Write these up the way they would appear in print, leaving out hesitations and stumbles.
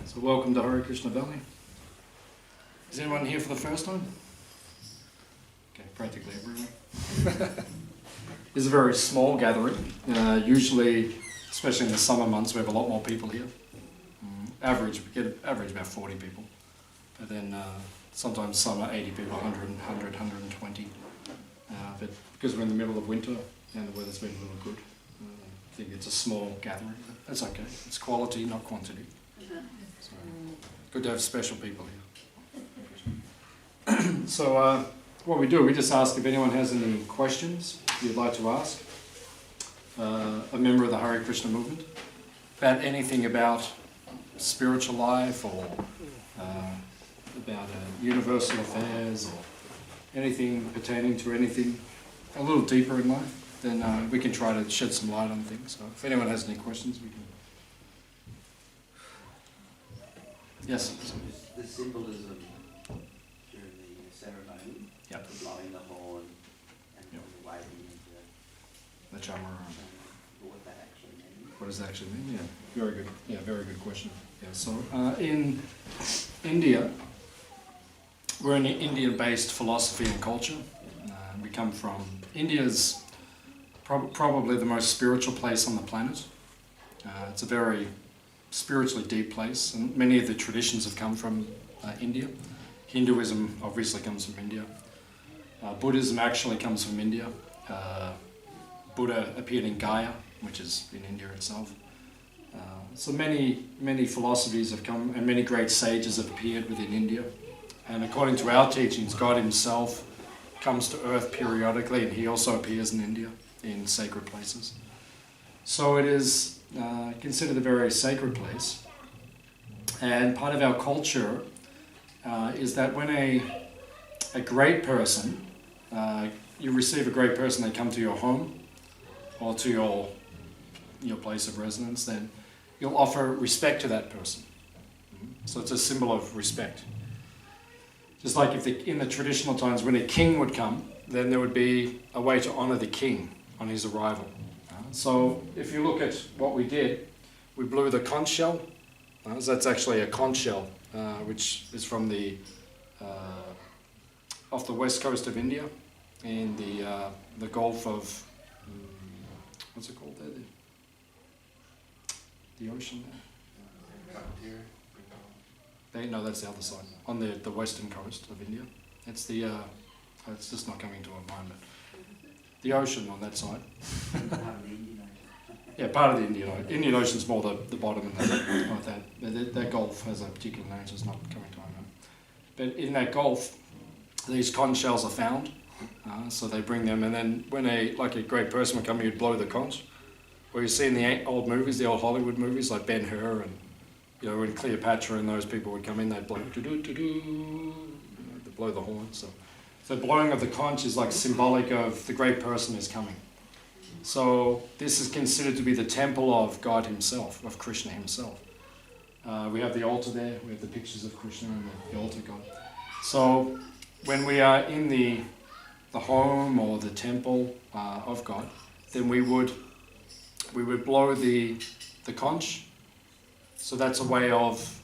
So welcome to Hare Krishna Valley. Is anyone here for the first time? Okay, practically everyone. It's a very small gathering. Usually, especially in the summer months, we have a lot more people here. We get average about 40 people. But then sometimes some are 80 people, 100, 120. But because we're in the middle of winter and the weather's been a little good, I think it's a small gathering. But that's okay. It's quality, not quantity. So, good to have special people here. So what we do, we just ask if anyone has any questions you'd like to ask a member of the Hare Krishna movement about anything about spiritual life or about universal affairs or anything pertaining to anything a little deeper in life, then we can try to shed some light on things. So if anyone has any questions, we can. Yes? The symbolism during the ceremony, Yep. the blowing the horn and Yep. the waving into The charmer. what that actually means. What does that actually mean? Yeah, very good. Yeah, very good question. Yeah, so in India, we're an Indian-based philosophy and culture. We come from India's probably the most spiritual place on the planet. It's a very spiritually deep place, and many of the traditions have come from India. Hinduism obviously comes from India. Buddhism actually comes from India. Buddha appeared in Gaya, which is in India itself. So many philosophies have come, and many great sages have appeared within India. And according to our teachings, God himself comes to earth periodically, and he also appears in India in sacred places. So it is considered a very sacred place. And part of our culture is that when a great person, you receive a great person, they come to your home or to your place of residence, then you'll offer respect to that person. So it's a symbol of respect. Just like in the traditional times when a king would come, then there would be a way to honor the king on his arrival. So if you look at what we did, we blew the conch shell. So that's actually a conch shell, which is from off the west coast of India, in the Gulf of what's it called there? The ocean there. No, that's the other side, on the western coast of India. It's it's just not coming to mind, but the ocean on that side. Yeah, part of the Indian Ocean's more the bottom and like that. But that Gulf has a particular name, so it's not coming to mind. But in that Gulf, these conch shells are found, so they bring them, and then when a great person would come, you'd blow the conch. Or you see in the old movies, the old Hollywood movies, like Ben-Hur, and when Cleopatra and those people would come in, they'd blow they'd blow the horn. So the blowing of the conch is like symbolic of the great person is coming. So this is considered to be the temple of God himself, of Krishna himself. We have the altar there, we have the pictures of Krishna and the altar God. So when we are in the home or the temple of God, then we would blow the conch. So that's a way of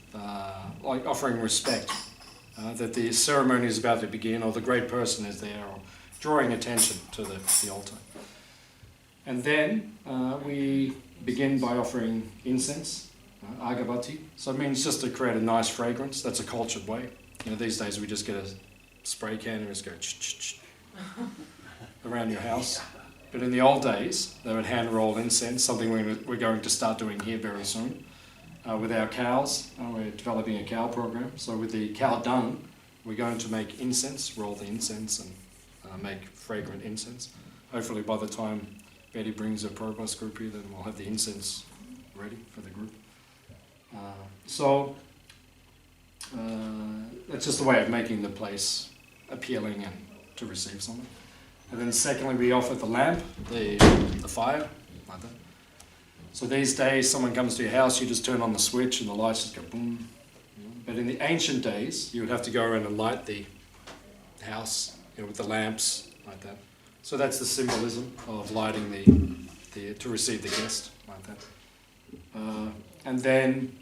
like offering respect, that the ceremony is about to begin, or the great person is there, or drawing attention to the altar. And then we begin by offering incense, agavati. So it means just to create a nice fragrance. That's a cultured way. These days we just get a spray can and just go around your house. But in the old days, they would hand roll incense, something we're going to start doing here very soon. With our cows, we're developing a cow program. So with the cow dung, we're going to make incense, roll the incense and make fragrant incense. Hopefully by the time Betty brings a Prabhupada group here, then we'll have the incense ready for the group. So that's just a way of making the place appealing and to receive someone. And then secondly, we offer the lamp, the fire, like that. So these days, someone comes to your house, you just turn on the switch and the lights just go boom. But in the ancient days, you would have to go around and light the house with the lamps, like that. So that's the symbolism of lighting to receive the guest, like that. And then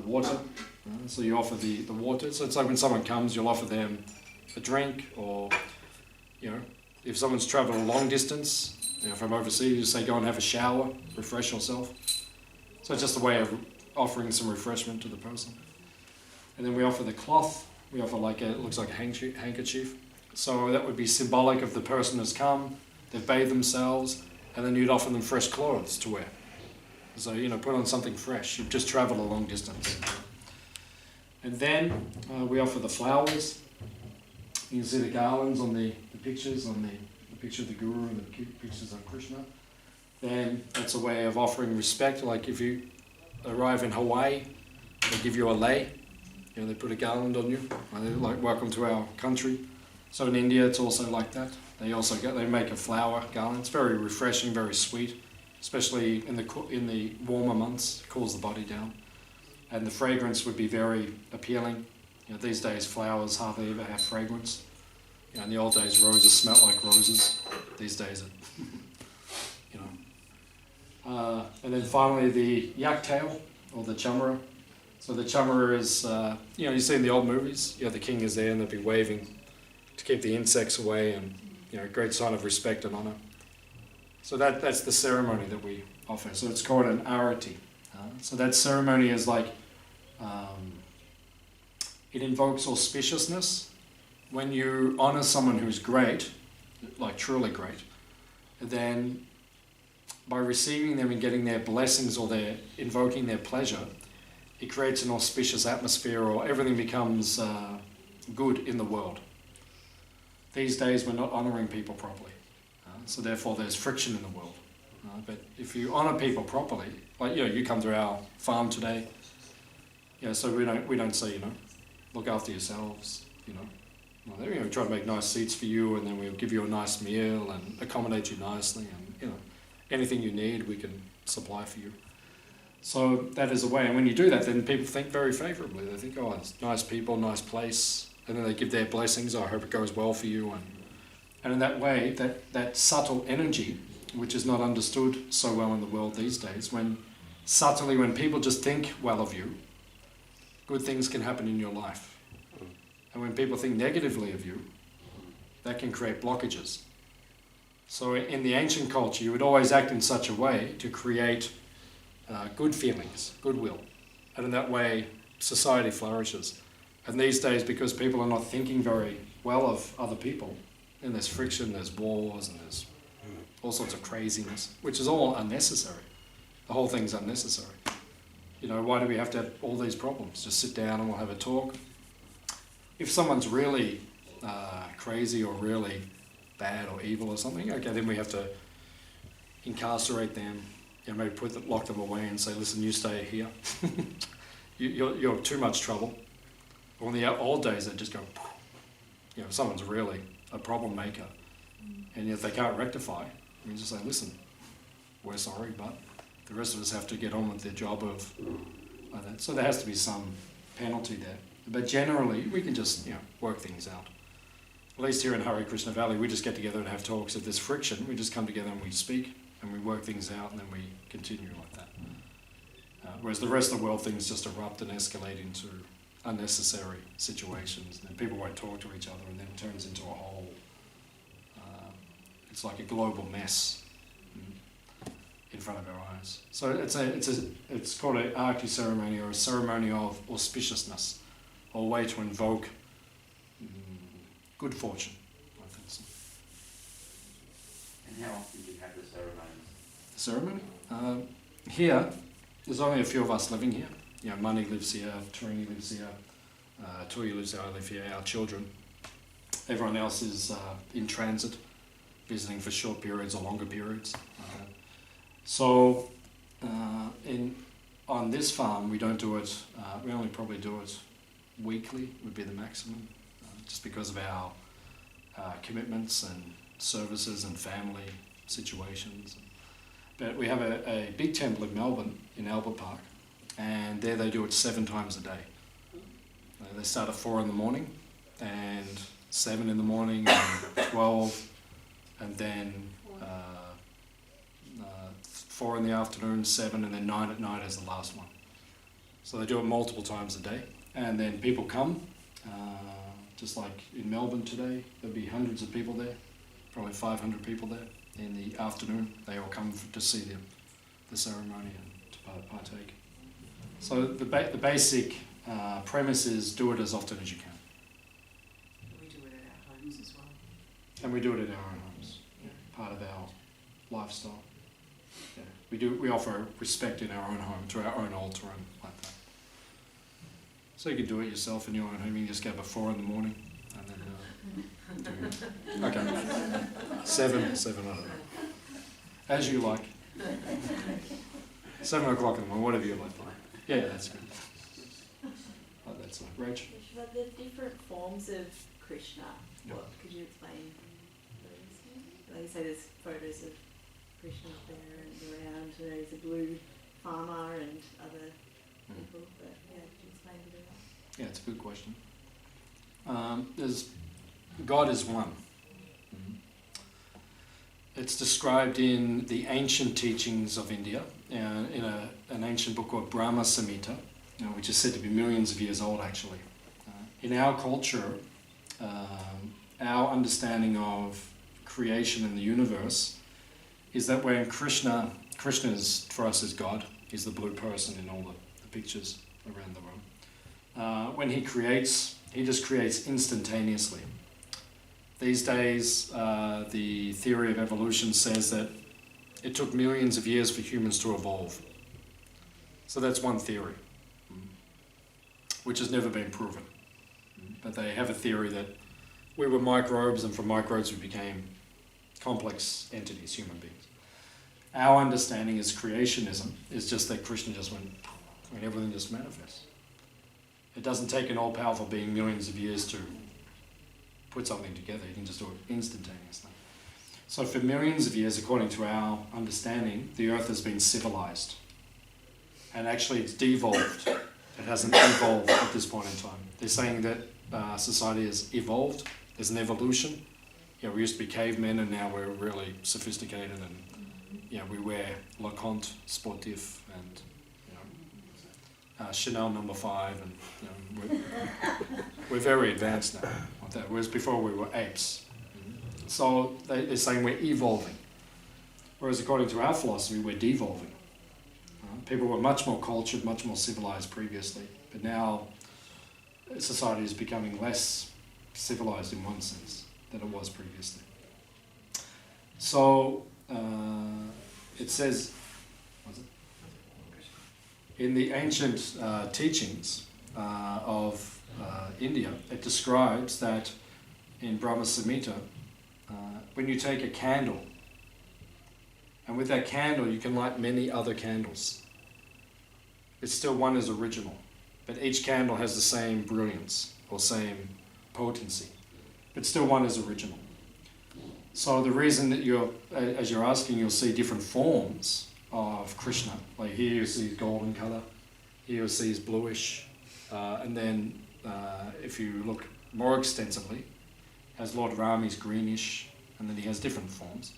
water. So you offer the water. So it's like when someone comes, you'll offer them a drink, or, you know, if someone's traveled a long distance, you know, from overseas, you say go and have a shower, refresh yourself. So it's just a way of offering some refreshment to the person. And then we offer the cloth. We offer it looks like a handkerchief. So that would be symbolic of the person has come, they've bathed themselves, and then you'd offer them fresh clothes to wear. So, you know, put on something fresh. You've just traveled a long distance. And then we offer the flowers. You can see the garlands on the pictures, on the picture of the Guru and the pictures of Krishna. Then that's a way of offering respect. Like if you arrive in Hawaii, they give you a lei. You know, they put a garland on you. And they're like, welcome to our country. So in India, it's also like that. They make a flower garland. It's very refreshing, very sweet, especially in the warmer months. It cools the body down. And the fragrance would be very appealing. You know, these days flowers hardly ever have fragrance. You know, in the old days roses smelt like roses. These days it, you know. And then finally the yak tail, or the chamara. So the chamara is, you know, you see in the old movies, you know, the king is there and they'll be waving to keep the insects away, and, you know, a great sign of respect and honor. So that's the ceremony that we offer. So it's called an arati. So that ceremony is like, it invokes auspiciousness. When you honor someone who's great, like truly great, then by receiving them and getting their blessings or their invoking their pleasure, it creates an auspicious atmosphere, or everything becomes good in the world. These days we're not honoring people properly, so therefore there's friction in the world. But if you honor people properly, like, you know, you come to our farm today, you know, so we don't say, you know, look after yourselves, you know. Well, you know, try to make nice seats for you, and then we'll give you a nice meal and accommodate you nicely, and, you know, anything you need we can supply for you. So that is a way, and when you do that, then people think very favourably. They think, oh, it's nice people, nice place, and then they give their blessings. I hope it goes well for you, and in that way, that subtle energy, which is not understood so well in the world these days, when people just think well of you, good things can happen in your life. And when people think negatively of you, that can create blockages. So in the ancient culture, you would always act in such a way to create good feelings, goodwill. And in that way, society flourishes. And these days, because people are not thinking very well of other people, and there's friction, there's wars, and there's all sorts of craziness, which is all unnecessary. The whole thing's unnecessary. You know, why do we have to have all these problems? Just sit down and we'll have a talk. If someone's really crazy or really bad or evil or something, okay, then we have to incarcerate them, you know, maybe lock them away and say, listen, you stay here. you're too much trouble. Or in the old days, they'd just go, you know, if someone's really a problem maker, and if they can't rectify, we just say, listen, we're sorry, but the rest of us have to get on with their job of that. So there has to be some penalty there. But generally, we can just, you know, work things out. At least here in Hare Krishna Valley, we just get together and have talks. If there's friction, we just come together and we speak, and we work things out, and then we continue like that. Whereas the rest of the world, things just erupt and escalate into unnecessary situations, and people won't talk to each other, and then it turns into a whole, it's like a global mess in front of our eyes. So it's called an arti ceremony, or a ceremony of auspiciousness, or a way to invoke good fortune, I think so. And how often do you have the ceremonies? The ceremony? Here, there's only a few of us living here. You know, Mani lives here, Tarini lives here, Tuya lives here, I live here, our children. Everyone else is in transit, visiting for short periods or longer periods. So on this farm, we don't do it, we only probably do it weekly would be the maximum, just because of our commitments and services and family situations. But we have a big temple in Melbourne, in Albert Park, and there they do it 7 times a day. They start at 4 in the morning, and 7 in the morning, and 12, and then 4 in the afternoon, 7, and then 9 at night is the last one. So they do it multiple times a day. And then people come, just like in Melbourne today, there'll be hundreds of people there, probably 500 people there in the afternoon. They all come to see the ceremony and to partake. So the basic premise is do it as often as you can. We do it at our homes as well. And we do it in our own homes, part of our lifestyle. Yeah. We offer respect in our own home, to our own altar and like that. So you can do it yourself in your own home. You can just get up at 4 in the morning and then okay, 7, I don't know. As you like. 7 o'clock in the morning, whatever you like. Yeah, that's good. Oh, that's like Rach. But there's different forms of Krishna. Yep. What could you explain those? Like you say, there's photos of Krishna up there and around. There's a blue farmer and other people. But yeah, could you explain a bit of that? Yeah, it's a good question. God is one. It's described in the ancient teachings of India, in an ancient book called Brahma Samhita, which is said to be millions of years old actually. In our culture, our understanding of creation in the universe is that when Krishna is, for us, is God. He's the blue person in all the pictures around the room. When he creates, he just creates instantaneously. These days, the theory of evolution says that it took millions of years for humans to evolve. So that's one theory, which has never been proven. But they have a theory that we were microbes, and from microbes we became complex entities, human beings. Our understanding is creationism, is just that Krishna just went, and everything just manifests. It doesn't take an all-powerful being millions of years to put something together. You can just do it instantaneously. So for millions of years, according to our understanding, the earth has been civilized. And actually it's devolved. It hasn't evolved at this point in time. They're saying that society has evolved. There's an evolution. We used to be cavemen, and now we're really sophisticated, and we wear Leconte Sportif and Chanel No. 5, and we're very advanced now. Whereas before we were apes. So they're saying we're evolving. Whereas according to our philosophy, we're devolving. People were much more cultured, much more civilized previously, but now society is becoming less civilized in one sense than it was previously. So it says, in the ancient teachings of India, it describes that in Brahma Samhita, when you take a candle, and with that candle you can light many other candles. It's still one is original, but each candle has the same brilliance or same potency, but still one is original. So the reason that as you're asking, you'll see different forms of Krishna. Like here you see golden color, here you see bluish, and then if you look more extensively, as Lord Ram is greenish, and then he has different forms.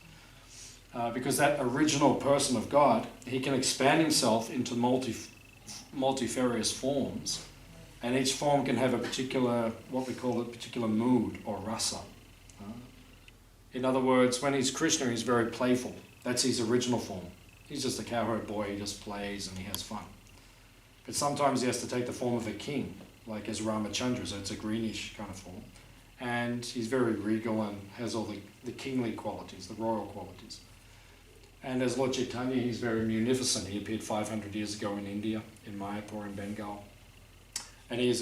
Because that original person of God, he can expand himself into multifarious forms, and each form can have a particular, what we call a particular mood or rasa. In other words, when he's Krishna, he's very playful. That's his original form. He's just a cowherd boy, he just plays and he has fun. But sometimes he has to take the form of a king, like as Ramachandra, so it's a greenish kind of form. And he's very regal and has all the kingly qualities, the royal qualities. And as Lord Chaitanya, he's very munificent. He appeared 500 years ago in India, in Mayapur in Bengal. And he's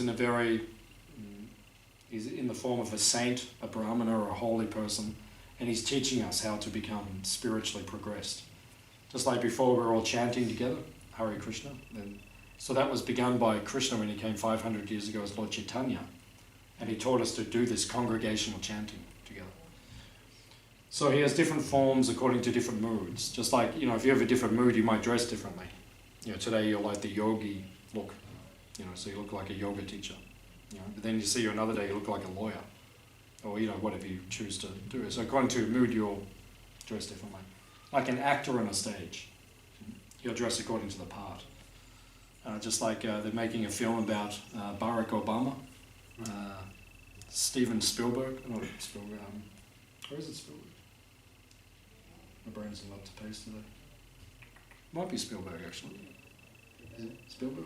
he's in the form of a saint, a brahmana or a holy person, and he's teaching us how to become spiritually progressed. Just like before we were all chanting together, Hare Krishna. So that was begun by Krishna when he came 500 years ago as Lord Chaitanya. And he taught us to do this congregational chanting together. So he has different forms according to different moods. Just like, if you have a different mood, you might dress differently. Today you're like the yogi look, so you look like a yoga teacher. But then you see you another day, you look like a lawyer. Or, whatever you choose to do. So according to mood, you'll dress differently. Like an actor on a stage, you'll dress according to the part. just like they're making a film about Barack Obama, Steven Spielberg, not Spielberg, or is it Spielberg? My brain's in a lot to pace today. Might be Spielberg actually. Is it Spielberg?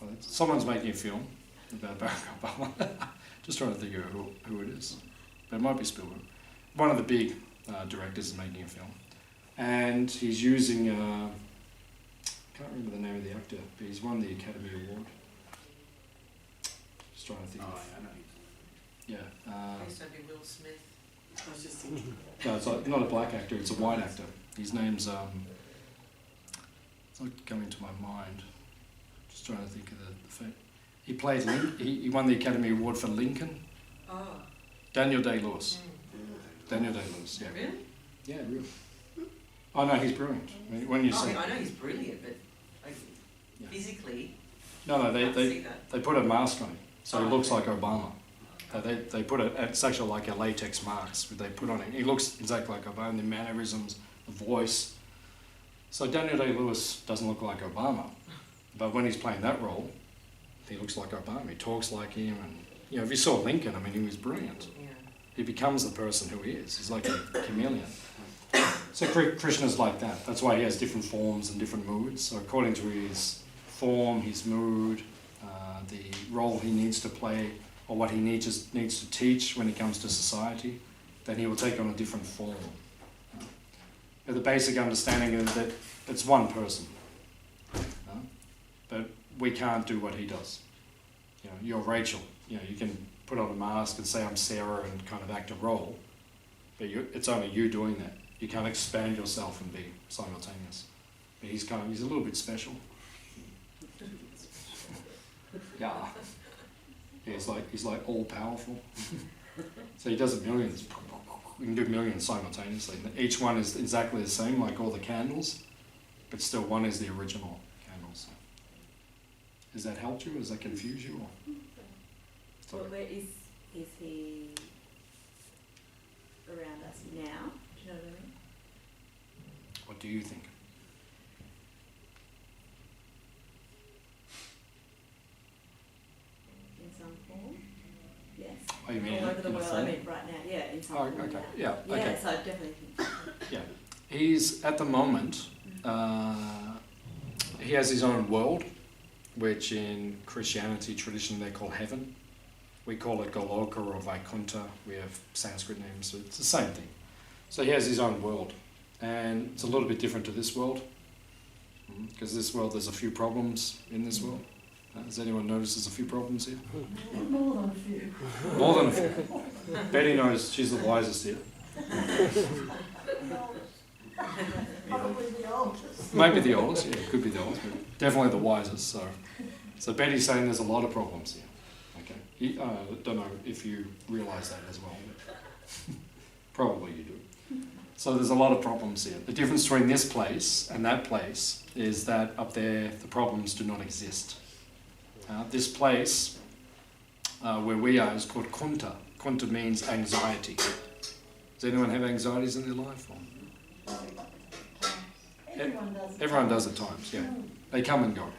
Well, someone's making a film about Barack Obama. Just trying to think of who it is. But it might be Spielberg. One of the big directors is making a film. And he's using, I can't remember the name of the actor, but he's won the Academy Award. Just trying to think of. I know. Yeah. Please don't be Will Smith. I was just thinking. No, it's like, not a black actor, it's a white actor. His name's, it's not coming to my mind. Just trying to think of the fact. He played, he won the Academy Award for Lincoln. Oh. Daniel Day-Lewis. Daniel Day-Lewis, yeah. Really? Yeah, really. Oh no, he's brilliant. When you see, I know he's brilliant, but like, Yeah. physically, no, I can't see that. they put a mask on him, so he Oh, looks okay. like Obama. They put it's actually like a latex mask that they put on him. He looks exactly like Obama, the mannerisms, the voice. So Daniel Day-Lewis doesn't look like Obama, but when he's playing that role, he looks like Obama. He talks like him, and you know, if you saw Lincoln, I mean, he was brilliant. Yeah. He becomes the person who he is. He's like a chameleon. So Krishna's like that. That's why he has different forms and different moods. So according to his form, his mood, the role he needs to play, or what he needs to teach when he comes to society, then he will take on a different form. But the basic understanding is that it's one person. But we can't do what he does. You know, you're Rachel. You know, you can put on a mask and say I'm Sarah and kind of act a role, but it's only you doing that. You can't expand yourself and be simultaneous. But he's a little bit special. Yeah. Yeah, he's like all powerful. So he does millions. We can do millions simultaneously. Each one is exactly the same, like all the candles, but still one is the original candle. So. Has that helped you? Has that confused you? Well, where is he around us now? Do you know what I mean? What do you think? In some form? Yes. Oh, you mean all over the in a world, I form? mean right now, yeah, in some Oh, form. okay. Yeah. Yeah, okay. Yeah, so I definitely think so. Yeah. He's, at the moment, he has his own world, which in Christianity tradition they call heaven. We call it Goloka or Vaikuntha. We have Sanskrit names, so it's the same thing. So he has his own world, and it's a little bit different to this world, because this world, there's a few problems in this world. Has anyone noticed there's a few problems here? More than a few. More than a few. Betty knows, she's the wisest here. Probably the oldest. Maybe the oldest, yeah, it could be the oldest, but definitely the wisest. So Betty's saying there's a lot of problems here. Okay, don't know if you realise that as well, but probably you do. So there's a lot of problems here. The difference between this place and that place is that up there the problems do not exist. This place where we are is called Kunta. Kunta means anxiety. Does anyone have anxieties in their life? Everyone does at times, yeah. They come and go.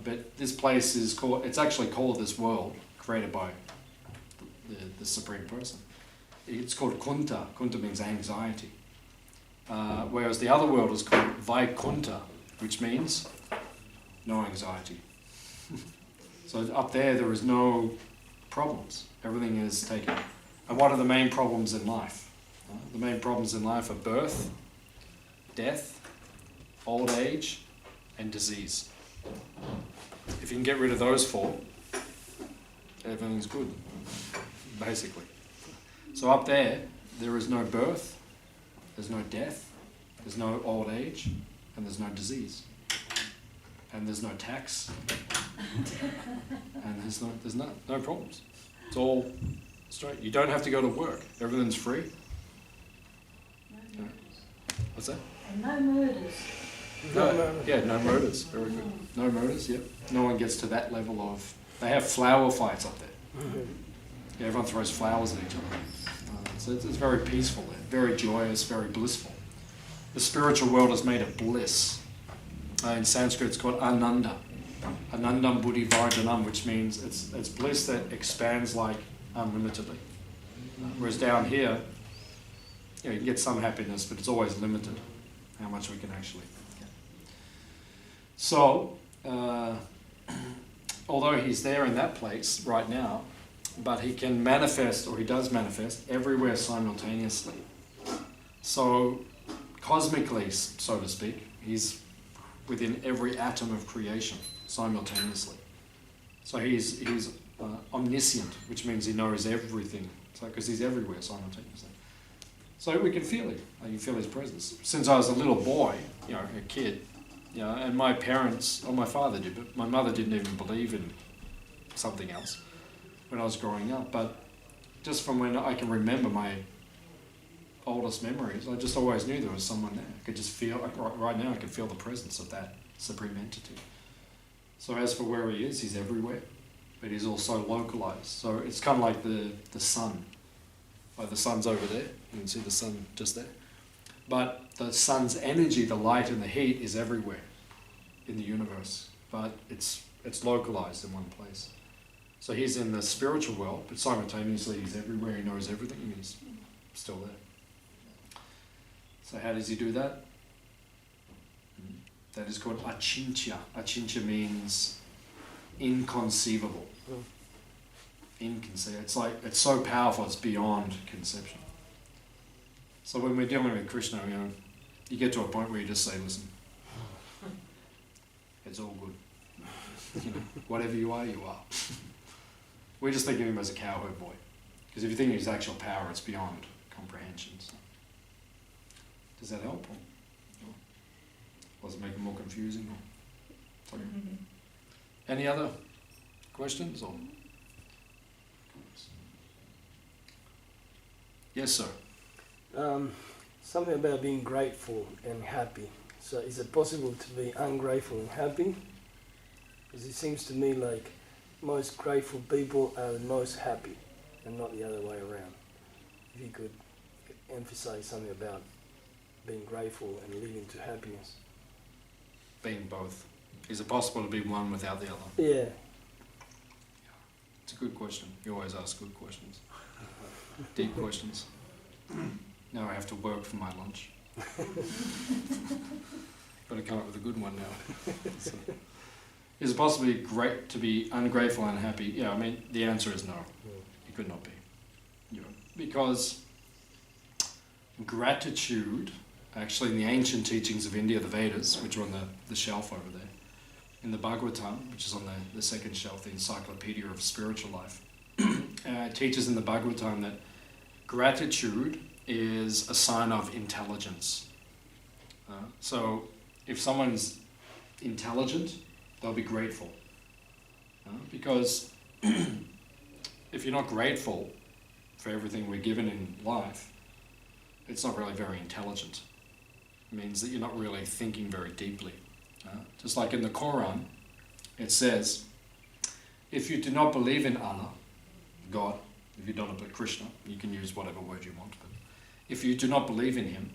But this place is called, it's actually called this world, created by the Supreme Person. It's called Kunta. Kunta means anxiety. Whereas the other world is called Vaikuntha, which means no anxiety. So up there is no problems. Everything is taken. And what are the main problems in life? The main problems in life are birth, death, old age, and disease. If you can get rid of those four, everything's good, basically. So up there is no birth, there's no death, there's no old age, and there's no disease. And there's no tax, and there's no problems. It's all straight. You don't have to go to work. Everything's free. Yeah. What's that? And no murders. No murders. Very good. No murders, yep. No one gets to that level of... They have flower fights up there. Yeah, everyone throws flowers at each other. So it's very peaceful there, very joyous, very blissful. The spiritual world is made of bliss. In Sanskrit it's called ananda. Anandam Buddhi Vardhanam, which means it's bliss that expands like unlimitedly. Whereas down here, you can get some happiness, but it's always limited how much we can actually get. So, although he's there in that place right now, but he can manifest, or he does manifest, everywhere simultaneously. So, cosmically, so to speak, he's within every atom of creation simultaneously. So he's omniscient, which means he knows everything. So because he's everywhere simultaneously. So we can feel it. I can feel his presence. Since I was a little boy, a kid, and my parents, or my father did, but my mother didn't even believe in something else when I was growing up. But just from when I can remember my oldest memories, I just always knew there was someone there. I could just feel, like right now I can feel the presence of that supreme entity. So as for where he is, he's everywhere, but he's also localized. So it's kind of like the sun. Like the sun's over there, you can see the sun just there. But the sun's energy, the light and the heat is everywhere in the universe, but it's localized in one place. So he's in the spiritual world, but simultaneously he's everywhere, he knows everything, and he's still there. So how does he do that? That is called achintya. Achintya means inconceivable. Inconceivable. It's so powerful, it's beyond conception. So when we're dealing with Krishna, you get to a point where you just say, listen, it's all good. Whatever you are, you are. We just think of him as a cowherd boy. Because if you think of his actual power, it's beyond comprehension. So. Does that help? Or does it make it more confusing? Or? Any other questions? Or? Yes, sir. Something about being grateful and happy. So is it possible to be ungrateful and happy? Because it seems to me like most grateful people are the most happy and not the other way around. If you could emphasize something about being grateful and leading to happiness. Being both. Is it possible to be one without the other? Yeah. It's a good question. You always ask good questions. Deep questions. Now I have to work for my lunch. Better come up with a good one now. So, is it possible to be ungrateful and unhappy? Yeah, I mean, the answer is no. It could not be. Because gratitude, actually in the ancient teachings of India, the Vedas, which are on the shelf over there, in the Bhagavatam, which is on the second shelf, the Encyclopedia of Spiritual Life, it teaches in the Bhagavatam that gratitude is a sign of intelligence. So if someone's intelligent, they'll be grateful. Because if you're not grateful for everything we're given in life, it's not really very intelligent. It means that you're not really thinking very deeply. Just like in the Quran, it says, if you do not believe in Allah, God, if you don't believe Krishna, you can use whatever word you want, but if you do not believe in him,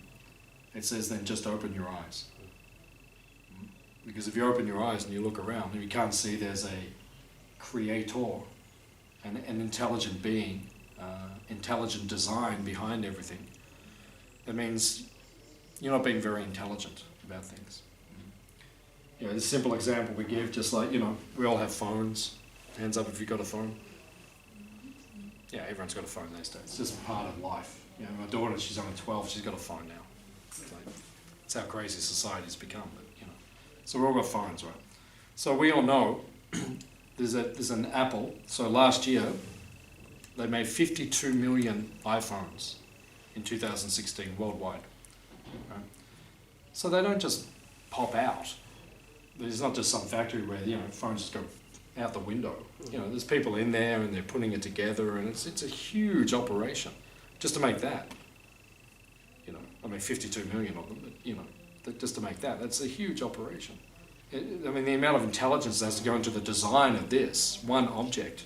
it says then just open your eyes. Because if you open your eyes and you look around, you can't see there's a creator, an intelligent being, intelligent design behind everything. That means you're not being very intelligent about things. The simple example we give, just like, we all have phones. Hands up if you've got a phone. Yeah, everyone's got a phone these days. It's just part of life. My daughter, she's only 12, she's got a phone now. It's how crazy society's become. But, So we've all got phones, right? So we all know there's an Apple. So last year, they made 52 million iPhones in 2016 worldwide. Right? So they don't just pop out. There's not just some factory where, phones just go out the window. There's people in there and they're putting it together, and it's a huge operation just to make that. 52 million of them, but just to make that's a huge operation. The amount of intelligence that has to go into the design of this one object,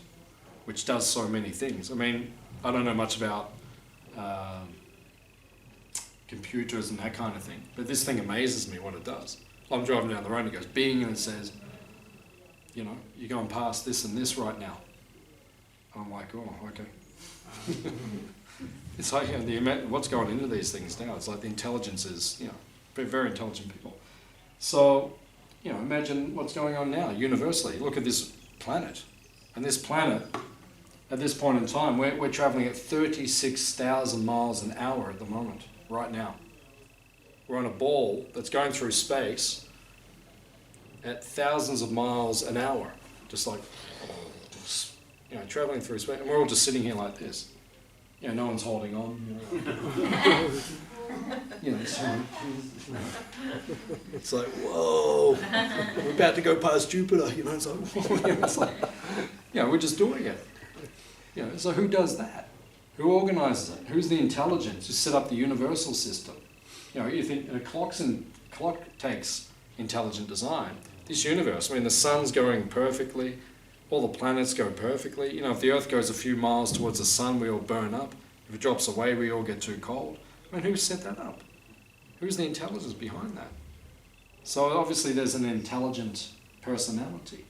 which does so many things. I don't know much about computers and that kind of thing, but this thing amazes me what it does. I'm driving down the road and it goes bing, and it says, you know, you're going past this and this right now. And I'm like, oh, okay. It's like, you know, what's going into these things now. It's like the intelligence is, you know, very, very intelligent people. So, you know, imagine what's going on now universally. Look at this planet. And this planet, at this point in time, we're traveling at 36,000 miles an hour at the moment, right now. We're on a ball that's going through space at thousands of miles an hour, just like, you know, traveling through space. And we're all just sitting here like this. You know, no one's holding on. You know, it's like, whoa, we're about to go past Jupiter. You know, it's like, whoa, it's like, you know, we're just doing it. You know, so who does that? Who organises it? Who's the intelligence who set up the universal system? You know, you think a clock takes intelligent design. This universe, I mean, the sun's going perfectly. All the planets go perfectly. You know, if the Earth goes a few miles towards the sun, we all burn up. If it drops away, we all get too cold. I mean, who set that up? Who's the intelligence behind that? So obviously there's an intelligent personality.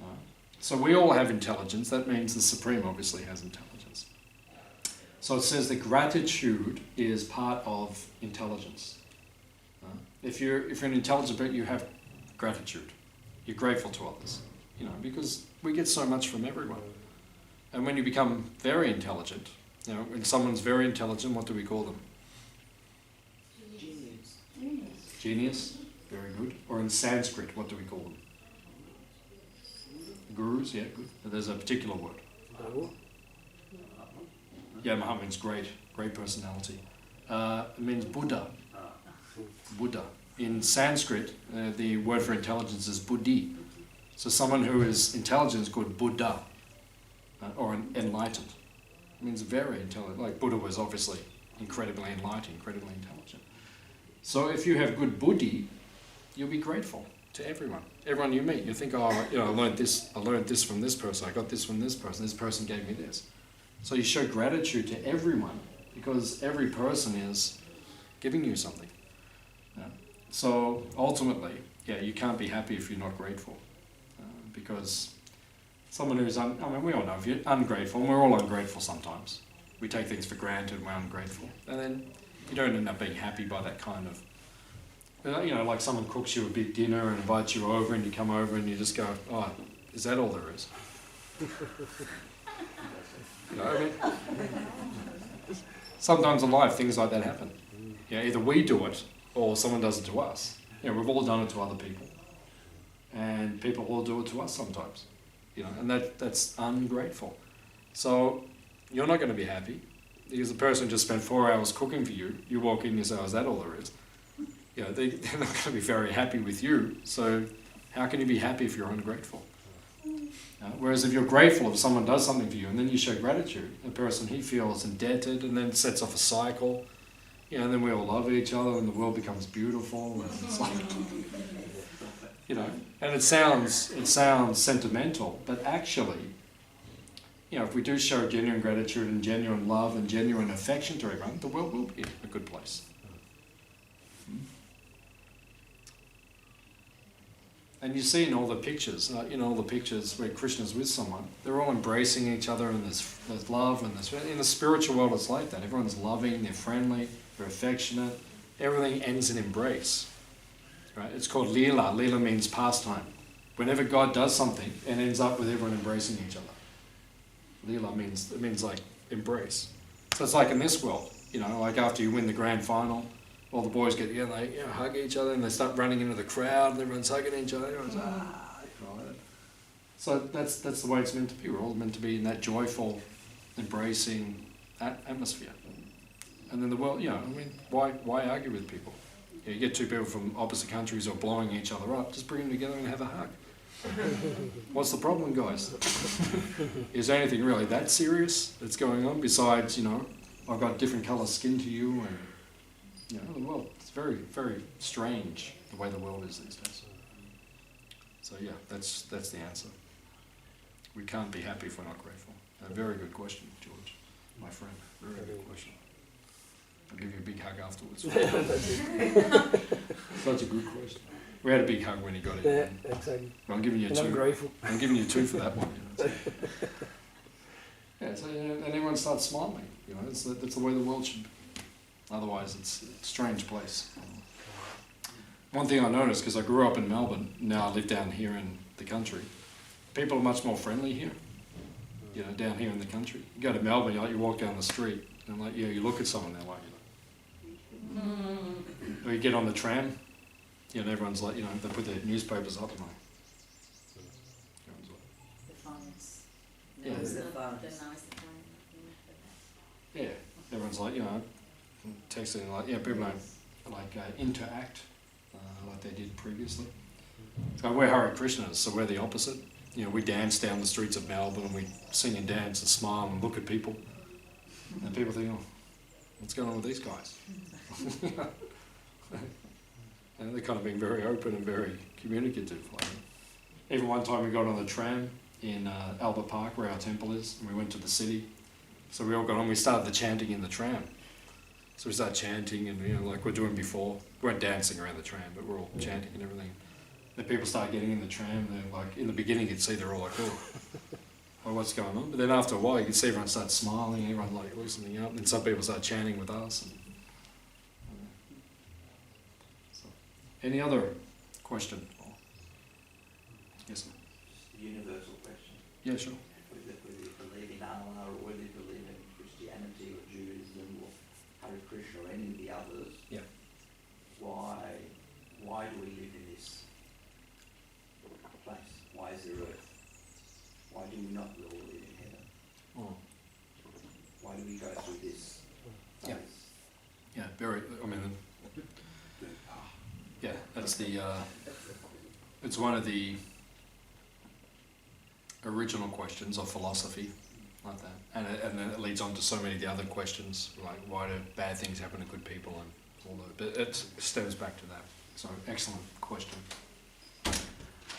Right? So we all have intelligence. That means the Supreme obviously has intelligence. So it says that gratitude is part of intelligence. Right? If you're an intelligent person, you have gratitude. You're grateful to others. You know, because we get so much from everyone. And when you become very intelligent, you know, when someone's very intelligent, what do we call them? Genius. Very good. Or in Sanskrit, what do we call them? Gurus, yeah, good. There's a particular word. Yeah, Mahatma means great personality. It means Buddha. Buddha. In Sanskrit, the word for intelligence is buddhi. So someone who is intelligent is called Buddha, or enlightened. It means very intelligent. Like Buddha was obviously incredibly enlightened, incredibly intelligent. So if you have good buddhi, you'll be grateful to everyone. Everyone you meet, you think, oh, you know, I learned this from this person, I got this from this person gave me this. So you show gratitude to everyone because every person is giving you something. Yeah. So ultimately, yeah, you can't be happy if you're not grateful. Because someone who's, I mean, we all know if you're ungrateful, and we're all ungrateful sometimes. We take things for granted and we're ungrateful. And then you don't end up being happy by that kind of, you know, like someone cooks you a big dinner and invites you over and you come over and you just go, oh, is that all there is? You know, I mean, sometimes in life things like that happen. You know, either we do it or someone does it to us. You know, we've all done it to other people. And people will do it to us sometimes, you know, and that's ungrateful. So you're not going to be happy because the person just spent 4 hours cooking for you. You walk in and you say, oh, is that all there is? You know, they're not going to be very happy with you. So how can you be happy if you're ungrateful? Whereas if you're grateful if someone does something for you and then you show gratitude, the person, he feels indebted and then sets off a cycle, you know, and then we all love each other and the world becomes beautiful. And it's like, you know, and it sounds sentimental, but actually, you know, if we do show genuine gratitude and genuine love and genuine affection to everyone, the world will be a good place. And you see in all the pictures, all the pictures where Krishna's with someone, they're all embracing each other and there's love and there's, in the spiritual world it's like that. Everyone's loving, they're friendly, they're affectionate. Everything ends in embrace. Right? It's called Leela. Leela means pastime. Whenever God does something, it ends up with everyone embracing each other. Leela means like embrace. So it's like in this world, you know, like after you win the grand final, all the boys get together, they hug each other and they start running into the crowd and everyone's hugging each other. Everyone's you know, like that. So that's the way it's meant to be. We're all meant to be in that joyful, embracing atmosphere. And then the world, you know, I mean, why argue with people? You get two people from opposite countries or blowing each other up, just bring them together and have a hug. What's the problem, guys? Is there anything really that serious that's going on besides, you know, I've got different colour skin to you and, you know, the world, it's very, very strange the way the world is these days. So yeah, that's the answer. We can't be happy if we're not grateful. A very good question, George, my friend. Very good question. I'll give you a big hug afterwards. That's it. Such a good question. We had a big hug when he got it. Yeah, exactly. I'm giving you And two. I'm grateful. I'm giving you two for that one. You know, yeah, so, and everyone starts smiling. You know, that's the way the world should be. Otherwise, it's a strange place. One thing I noticed, because I grew up in Melbourne, now I live down here in the country, people are much more friendly here. You know, down here in the country. You go to Melbourne, you walk down the street, and like, you look at someone, they're like, or you get on the tram, and everyone's like, they put their newspapers up and like, everyone's like, The phones. Yeah. Nice, The the phones. nice the phone. yeah, everyone's like, texting, like, people don't like interact like they did previously. So we're Hare Krishnas, so we're the opposite. We dance down the streets of Melbourne and we sing and dance and smile and look at people. And people think, what's going on with these guys? And they're kind of being very open and very communicative. Like, even one time we got on the tram in Albert Park, where our temple is, and we went to the city. So we all got on, we started the chanting in the tram. So we started chanting and, like we're doing before. We weren't dancing around the tram, but we're all chanting and everything. The people started getting in the tram, and they're like, in the beginning you'd see they're all like, well, what's going on? But then after a while you could see everyone start smiling, everyone like loosening up, and some people start chanting with us. And, so. Any other question? Yes, sir. Universal question. Yeah, sure. Whether you believe in Allah or whether you believe in Christianity or Judaism or Hare Krishna or any of the others. Yeah. Why do we live in this place? Why is there earth? Why do we not all live in heaven? Oh. Why do we go through this phase? Yeah. Yeah, very, yeah, that's the, it's one of the original questions of philosophy, like that. And then it leads on to so many of the other questions, like why do bad things happen to good people and all that. But it stems back to that. So, excellent question.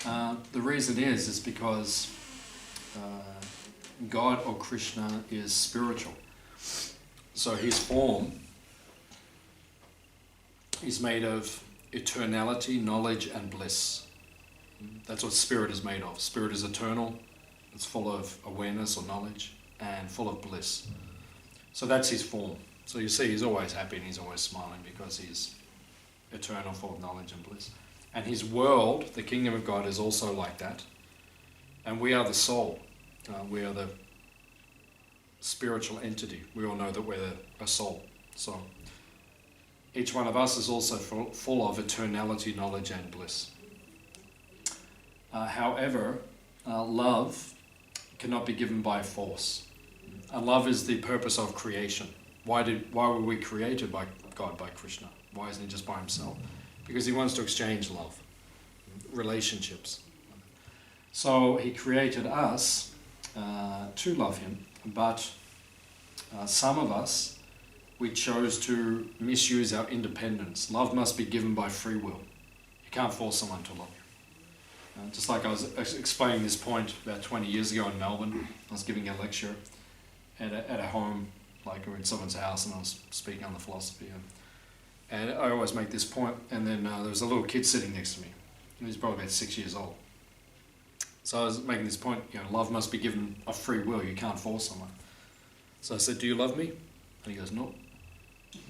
The reason is because God or Krishna is spiritual. So his form is made of eternality, knowledge and bliss. That's what spirit is made of. Spirit is eternal, it's full of awareness or knowledge and full of bliss. So that's his form. So you see he's always happy and he's always smiling because he's eternal, full of knowledge and bliss. And his world, the kingdom of God, is also like that. And we are the soul. We are the spiritual entity. We all know that we're a soul. So each one of us is also full of eternality, knowledge and bliss. However, love cannot be given by force. And love is the purpose of creation. Why were we created by God, by Krishna? Why isn't he just by himself? Because he wants to exchange love, relationships. So he created us to love him, but some of us, we chose to misuse our independence. Love must be given by free will. You can't force someone to love you. Just like I was explaining this point about 20 years ago in Melbourne, I was giving a lecture at a home, like we were in someone's house, and I was speaking on the philosophy. And I always make this point, and then there was a little kid sitting next to me. He was probably about 6 years old. So I was making this point, love must be given of free will, you can't force someone. So I said, do you love me? And he goes, no.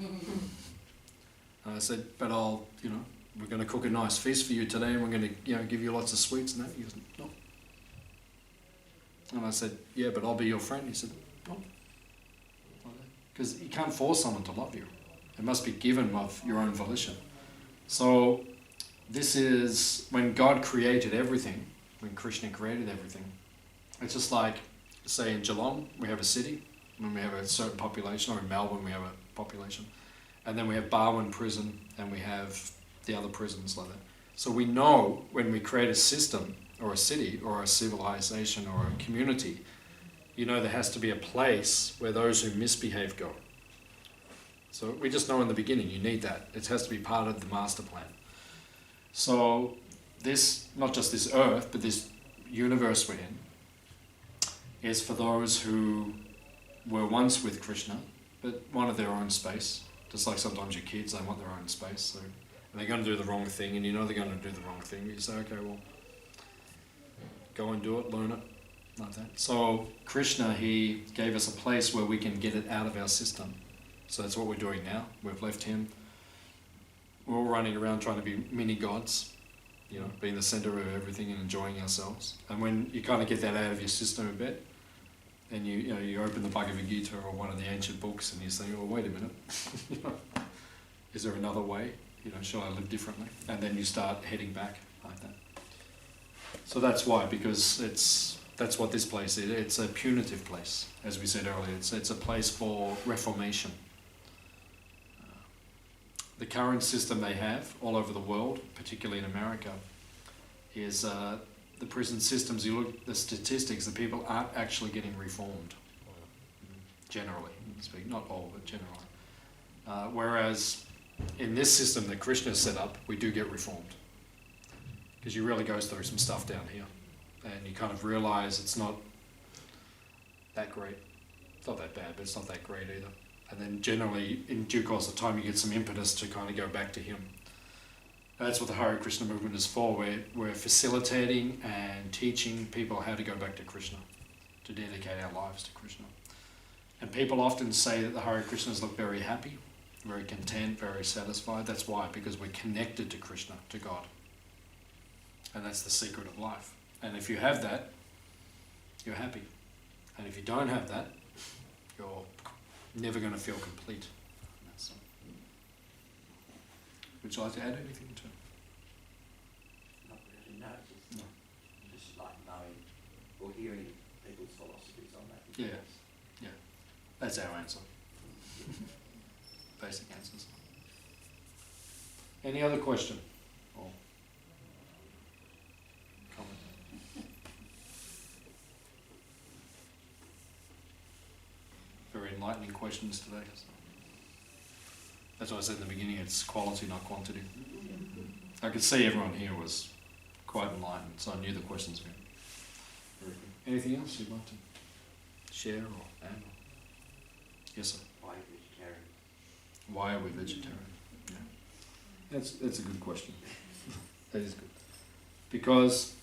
And I said, but we're going to cook a nice feast for you today, and we're going to, give you lots of sweets and that. He goes, no. And I said, yeah, but I'll be your friend. He said, no. Because you can't force someone to love you. It must be given of your own volition. So this is when God created everything, when Krishna created everything. It's just like, say in Geelong, we have a city, when we have a certain population, or in Melbourne we have a population. And then we have Barwon prison, and we have the other prisons like that. So we know when we create a system, or a city, or a civilization, or a community, there has to be a place where those who misbehave go. So we just know in the beginning, you need that. It has to be part of the master plan. So this, not just this earth, but this universe we're in, is for those who were once with Krishna, but wanted their own space, Just like sometimes your kids, they want their own space, so, and they're going to do the wrong thing, and you know they're going to do the wrong thing, but you say, okay, well, go and do it, learn it, like that. So Krishna, he gave us a place where we can get it out of our system. So that's what we're doing now. We've left him. We're all running around trying to be mini gods, you know, being the center of everything and enjoying ourselves. And when you kind of get that out of your system a bit, then you open the Bhagavad Gita or one of the ancient books and you say, oh, wait a minute, you know, is there another way? You know, shall I live differently? And then you start heading back like that. So that's why, because that's what this place is. It's a punitive place, as we said earlier. It's a place for reformation. The current system they have all over the world, particularly in America, is the prison systems. You look at the statistics, the people aren't actually getting reformed, generally speaking, not all, but generally. Whereas in this system that Krishna set up, we do get reformed. Because you really goes through some stuff down here. And you kind of realise it's not that great. It's not that bad, but it's not that great either. And then generally, in due course of time, you get some impetus to kind of go back to him. And that's what the Hare Krishna movement is for. We're facilitating and teaching people how to go back to Krishna, to dedicate our lives to Krishna. And people often say that the Hare Krishnas look very happy, very content, very satisfied. That's why, because we're connected to Krishna, to God. And that's the secret of life. And if you have that, you're happy. And if you don't have that, you're never going to feel complete. Would you like to add anything to it? Not really, no, just like knowing or hearing people's philosophies on that. Yeah, yeah. That's our answer. Basic answers. Any other question? Or comment? Very enlightening questions today. That's what I said in the beginning, it's quality, not quantity. I could see everyone here was quite enlightened, so I knew the questions were very good. Anything else you'd like to share or add? Yes, sir. Why are you vegetarian? Why are we vegetarian? Yeah. That's a good question. That is good. Because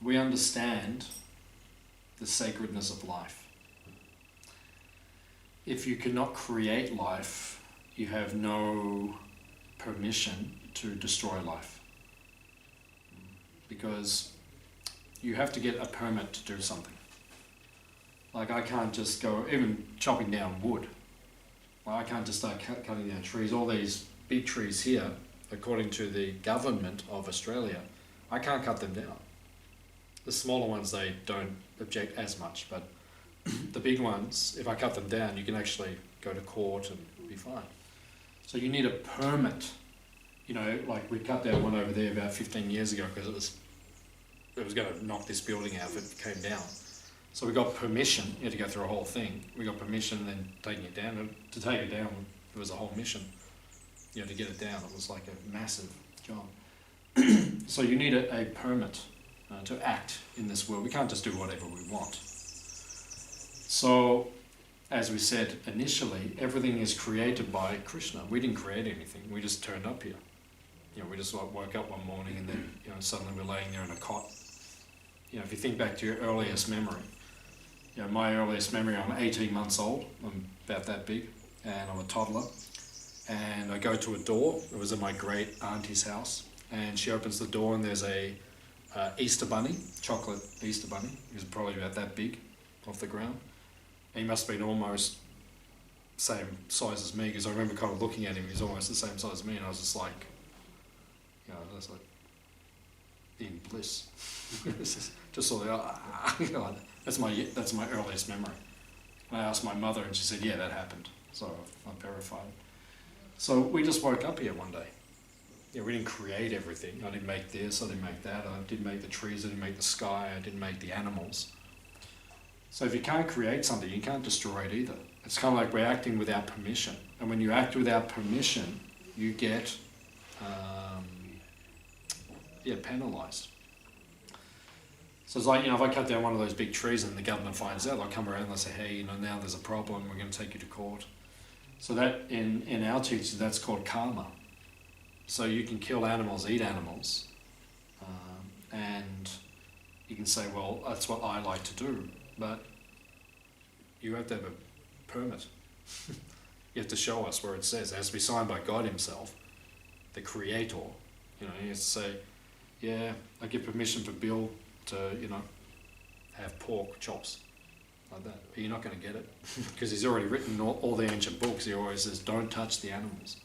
we understand the sacredness of life. If you cannot create life, you have no permission to destroy life. Because you have to get a permit to do something. Like I can't just go, even chopping down wood. Well, I can't just start cutting down trees. All these big trees here, according to the government of Australia, I can't cut them down. The smaller ones, they don't object as much, but the big ones, if I cut them down, you can actually go to court and be fine. So you need a permit. You know, like we cut down one over there about 15 years ago because it was going to knock this building out if it came down. So we got permission. You had to go through a whole thing. We got permission, and then taking it down. And to take it down, it was a whole mission. You know, to get it down, it was like a massive job. So you need a permit to act in this world. We can't just do whatever we want. So, as we said initially, everything is created by Krishna. We didn't create anything. We just turned up here. You know, we just like woke up one morning and then, you know, suddenly we're laying there in a cot. You know, if you think back to your earliest memory, you know, my earliest memory, I'm 18 months old. I'm about that big, and I'm a toddler. And I go to a door. It was in my great auntie's house, and she opens the door, and there's a Easter bunny, chocolate Easter bunny. He was probably about that big, off the ground. He must have been almost same size as me, because I remember kind of looking at him. He's almost the same size as me, and I was just like, you know, I was like in bliss. just sort of, you know, that's my earliest memory. And I asked my mother, and she said, "Yeah, that happened." So I verified. So we just woke up here one day. Yeah, we didn't create everything. I didn't make this. I didn't make that. I didn't make the trees. I didn't make the sky. I didn't make the animals. So if you can't create something, you can't destroy it either. It's kind of like we're acting without permission. And when you act without permission, you get penalized. So it's like, if I cut down one of those big trees and the government finds out, they'll come around and they'll say, hey, now there's a problem, we're going to take you to court. So that, in our teaching, that's called karma. So you can kill animals, eat animals, and you can say, well, that's what I like to do, but you have to have a permit. You have to show us where it says. It has to be signed by God himself, the creator. He has to say, yeah, I give permission for Bill to, have pork chops, like that. But you're not going to get it, because he's already written all the ancient books. He always says, don't touch the animals.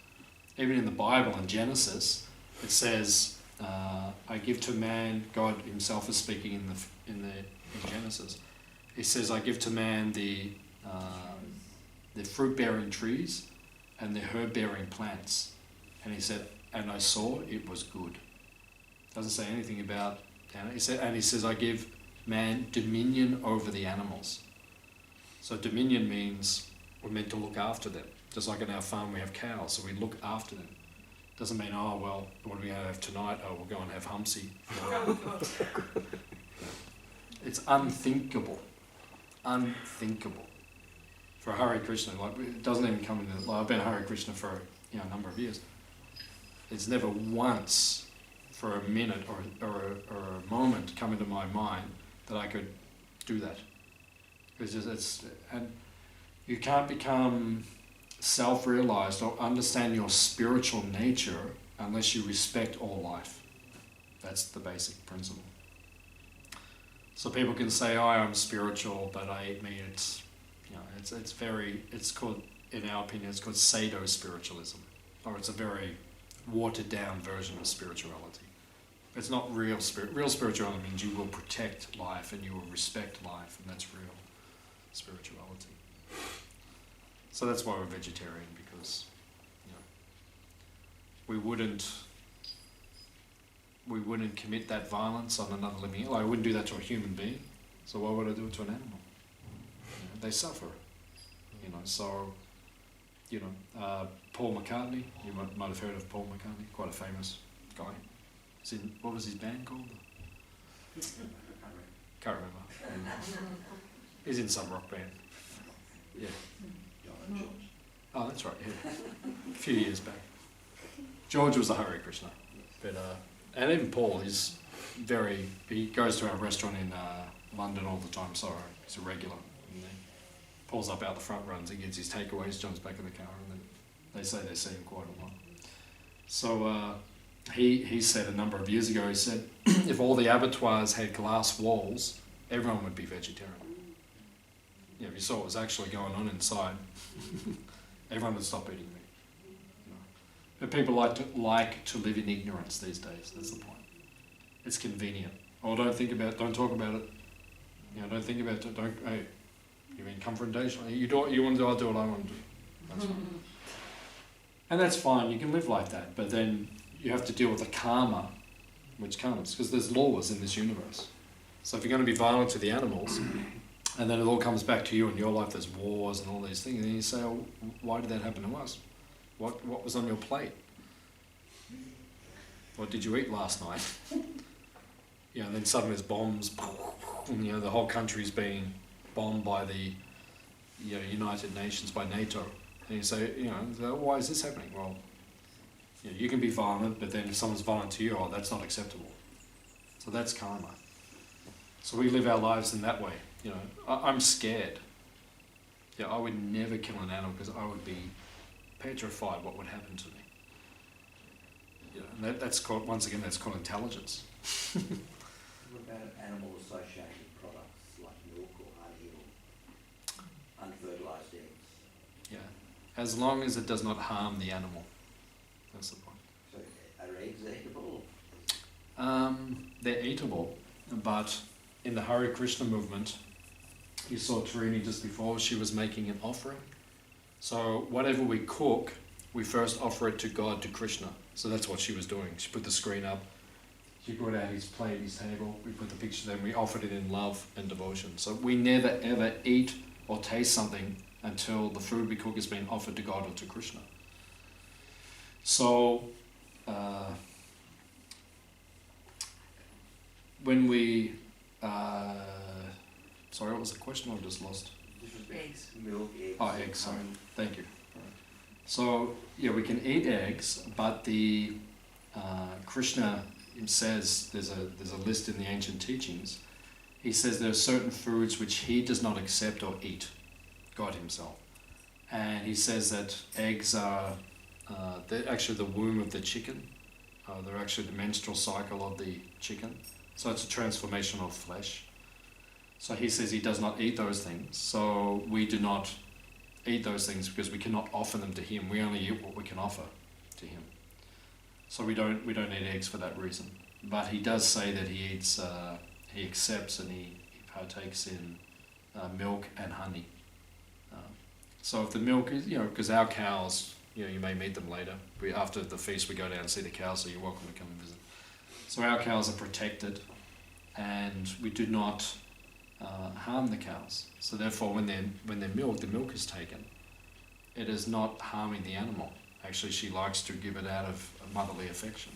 Even in the Bible, in Genesis, it says, I give to man, God himself is speaking in Genesis. He says, I give to man the fruit-bearing trees and the herb-bearing plants. And he said, and I saw it was good. Doesn't say anything about, he says, I give man dominion over the animals. So dominion means we're meant to look after them. Just like in our farm we have cows, so we look after them. Doesn't mean, oh, well, what are we going to have tonight? Oh, we'll go and have Humpsy. It's unthinkable. Unthinkable. For Hare Krishna, it doesn't even come in I've been Hare Krishna for a number of years. It's never once for a minute or a moment come into my mind that I could do that. And you can't become self-realized or understand your spiritual nature unless you respect all life. That's the basic principle. So people can say, oh, I'm spiritual, but I eat meat. It's called, in our opinion, it's called pseudo-spiritualism. Or it's a very watered down version of spirituality. It's not real spirituality means you will protect life and you will respect life, and that's real spirituality. So that's why we're vegetarian, because we wouldn't commit that violence on another living. I wouldn't do that to a human being. So why would I do it to an animal? They suffer. So Paul McCartney. You might have heard of Paul McCartney. Quite a famous guy. What was his band called? Can't remember. He's in some rock band. Yeah. Oh, that's right, yeah. A few years back. George was a Hare Krishna. But, and even Paul, he goes to our restaurant in London all the time, so he's a regular. And he pulls up out the front runs, he gets his takeaways, jumps back in the car, and then they say they see him quite a lot. So he said a number of years ago, he said, if all the abattoirs had glass walls, everyone would be vegetarian. If you saw what was actually going on inside, everyone would stop eating meat. But people like to live in ignorance these days. That's the point. It's convenient. Oh, don't talk about it. Don't think about it. Hey, you mean confrontational? You want to do, I'll do what I want to do. That's fine. And that's fine. You can live like that, but then you have to deal with the karma which comes, because there's laws in this universe. So if you're going to be violent to the animals, and then it all comes back to you in your life, there's wars and all these things, and then you say, oh, why did that happen to us? What was on your plate? What did you eat last night? And then suddenly there's bombs, and, the whole country's being bombed by the United Nations, by NATO. And you say, why is this happening? Well, you can be violent, but then if someone's violent to you, that's not acceptable. So that's karma. So we live our lives in that way. I'm scared. I would never kill an animal because I would be petrified what would happen to me. And that's called, once again, that's called intelligence. What about animal-associated products like milk or honey or unfertilised eggs? Yeah, as long as it does not harm the animal. That's the point. So are eggs eatable? They're eatable, but in the Hare Krishna movement, you saw Tarini just before, she was making an offering. So whatever we cook, we first offer it to God, to Krishna. So that's what she was doing. She put the screen up, she brought out his plate, his table, we put the picture there, and we offered it in love and devotion. So we never ever eat or taste something until the food we cook has been offered to God or to Krishna. So when we Sorry, what was the question? I've just lost. Eggs. Milk, eggs. Oh, eggs, sorry. Thank you. So, yeah, we can eat eggs, but the Krishna says, there's a list in the ancient teachings, he says there are certain foods which he does not accept or eat, God himself. And he says that eggs are they're actually the womb of the chicken. They're actually the menstrual cycle of the chicken. So it's a transformation of flesh. So he says he does not eat those things. So we do not eat those things because we cannot offer them to him. We only eat what we can offer to him. So we don't eat eggs for that reason. But he does say that he eats, he accepts and he partakes in milk and honey. So if the milk is, because our cows, you may meet them later. After the feast we go down and see the cows, so you're welcome to come and visit. So our cows are protected and we do not harm the cows. So therefore when they're milked, the milk is taken. It is not harming the animal. Actually, she likes to give it out of motherly affection.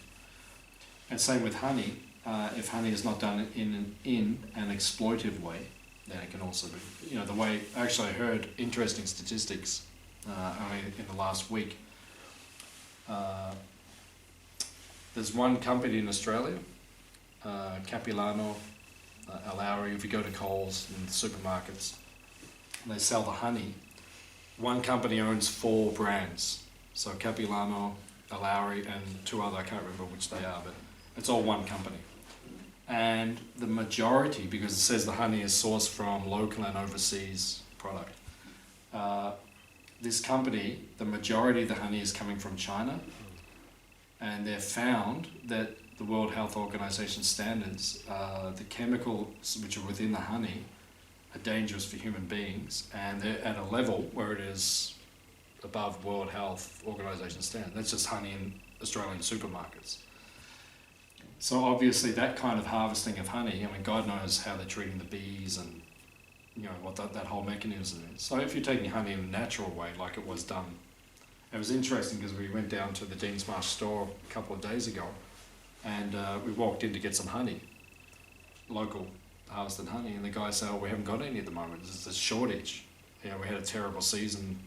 And same with honey. If honey is not done in an exploitive way, then it can also be, the way, actually I heard interesting statistics only in the last week. There's one company in Australia, Capilano, Alauri, if you go to Coles and supermarkets, and they sell the honey, one company owns 4 brands. So Capilano, Alauri, and 2 other, I can't remember which they are, but it's all one company. And the majority, because it says the honey is sourced from local and overseas product, this company, the majority of the honey is coming from China, and they've found that the World Health Organization standards, the chemicals which are within the honey are dangerous for human beings, and they're at a level where it is above World Health Organization standards. That's just honey in Australian supermarkets. So obviously that kind of harvesting of honey, God knows how they're treating the bees and what that whole mechanism is. So if you're taking honey in a natural way, like it was done, it was interesting because we went down to the Dean's Marsh store a couple of days ago, and we walked in to get some honey, local harvested honey, and the guy said, "Oh, we haven't got any at the moment. There's a shortage. We had a terrible season.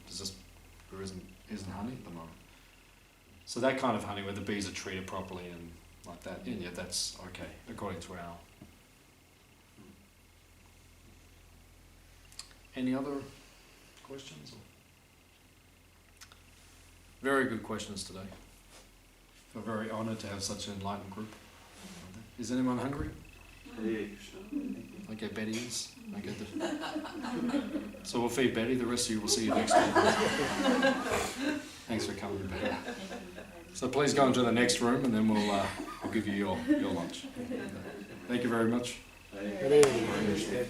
There isn't honey at the moment." So that kind of honey where the bees are treated properly and like that, yeah, that's okay according to our. Any other questions? Very good questions today. We're very honoured to have such an enlightened group. Is anyone hungry? Hare Krishna. Okay, Betty is. Okay, so we'll feed Betty. The rest of you will see you next time. Thanks for coming, Betty. So please go into the next room, and then we'll give you your lunch. Thank you very much. Hare Hare Krishna.